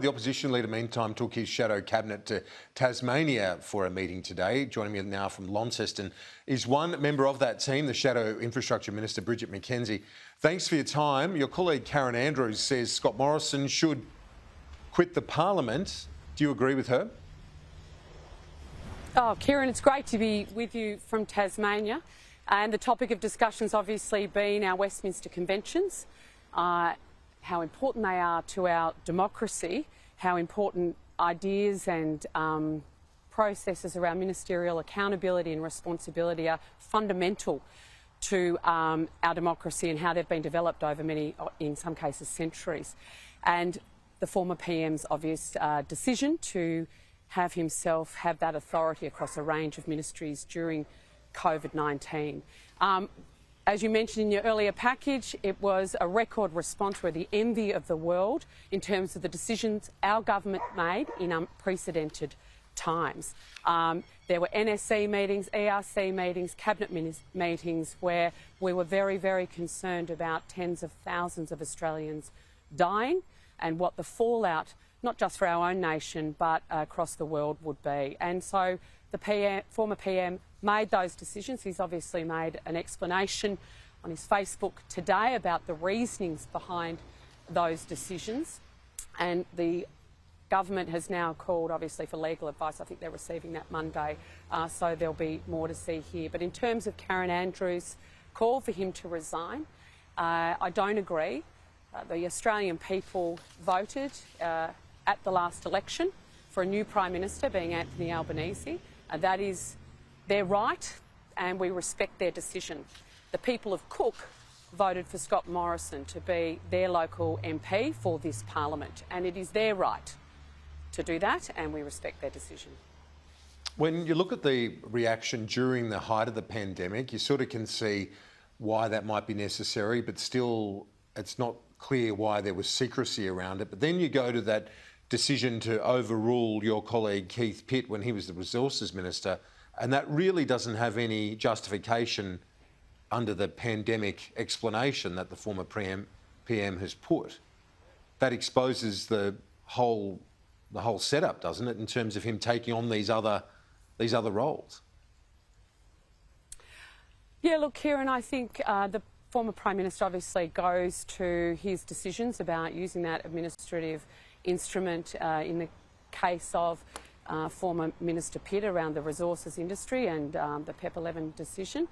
The opposition leader, meantime, took his shadow cabinet to Tasmania for a meeting today. Joining me now from Launceston is one member of that team, the shadow Infrastructure Minister Bridget McKenzie. Thanks for your time. Your colleague Karen Andrews says Scott Morrison should quit the parliament. Do you agree with her? Oh, Kieran, it's great to be with you from Tasmania. And the topic of discussion's obviously been our Westminster Conventions, how important they are to our democracy, how important ideas and processes around ministerial accountability and responsibility are fundamental to our democracy and how they've been developed over many, in some cases, centuries. And the former PM's obvious decision to have himself have that authority across a range of ministries during COVID-19. As you mentioned in your earlier package, it was a record response. We're the envy of the world in terms of the decisions our government made in unprecedented times. There were NSC meetings, ERC meetings, cabinet meetings where we were very, very concerned about tens of thousands of Australians dying and what the fallout, not just for our own nation, but across the world would be. And so the former PM made those decisions. He's obviously made an explanation on his Facebook today about the reasonings behind those decisions. And the government has now called, obviously, for legal advice. I think they're receiving that Monday, so there'll be more to see here. But in terms of Karen Andrews' call for him to resign, I don't agree. The Australian people voted at the last election for a new Prime Minister, being Anthony Albanese. That is their right, and we respect their decision. The people of Cook voted for Scott Morrison to be their local MP for this parliament, and it is their right to do that, and we respect their decision. When you look at the reaction during the height of the pandemic, you sort of can see why that might be necessary, but still it's not clear why there was secrecy around it. But then you go to that decision to overrule your colleague Keith Pitt when he was the Resources Minister, and that really doesn't have any justification under the pandemic explanation that the former PM has put. That exposes the whole setup, doesn't it, in terms of him taking on these other roles? Yeah, look, Kieran, I think the former Prime Minister obviously goes to his decisions about using that administrative instrument in the case of former Minister Pitt around the resources industry and the PEP 11 decision.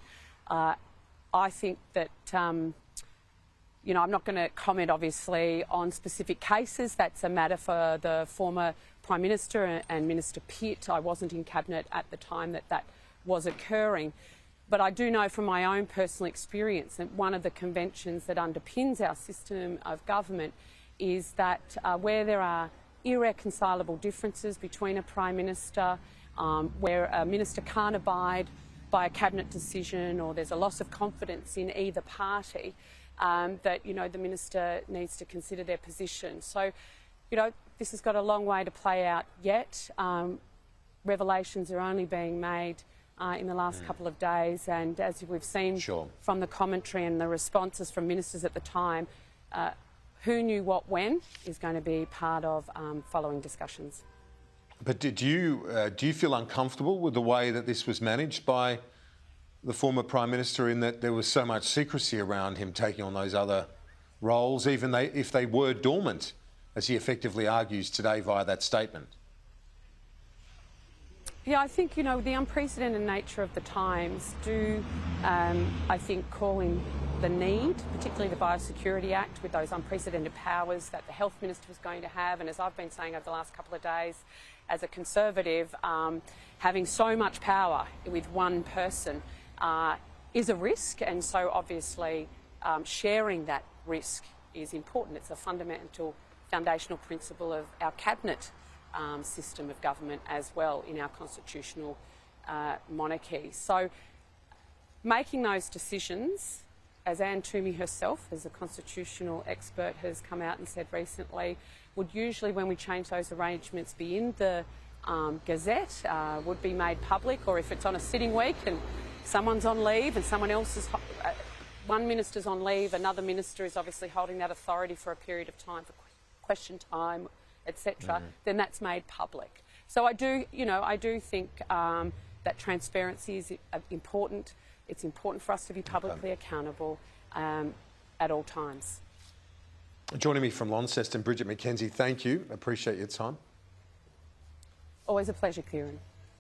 I think that, I'm not going to comment, obviously, on specific cases. That's a matter for the former Prime Minister and Minister Pitt. I wasn't in Cabinet at the time that was occurring. But I do know from my own personal experience that one of the conventions that underpins our system of government is that where there are irreconcilable differences between a Prime Minister, where a minister can't abide by a cabinet decision or there's a loss of confidence in either party, that, the minister needs to consider their position. So, this has got a long way to play out yet. Revelations are only being made in the last couple of days, and as we've seen from the commentary and the responses from ministers at the time, who knew what when is going to be part of following discussions. But do you feel uncomfortable with the way that this was managed by the former Prime Minister, in that there was so much secrecy around him taking on those other roles, even if they were dormant, as he effectively argues today via that statement? Yeah, I think, the unprecedented nature of the times do, I think, call in the need, particularly the Biosecurity Act, with those unprecedented powers that the Health Minister was going to have. And as I've been saying over the last couple of days, as a Conservative, having so much power with one person is a risk. And so obviously sharing that risk is important. It's a fundamental, foundational principle of our Cabinet system of government as well in our constitutional monarchy. So making those decisions, as Anne Toomey herself, as a constitutional expert, has come out and said recently, would usually, when we change those arrangements, be in the Gazette, would be made public, or if it's on a sitting week and someone's on leave and someone else is, one minister's on leave, another minister is obviously holding that authority for a period of time, for question time, etc., then that's made public. So I do think that transparency is important. It's important for us to be publicly accountable at all times. Joining me from Launceston, Bridget McKenzie, thank you. Appreciate your time. Always a pleasure, Kieran.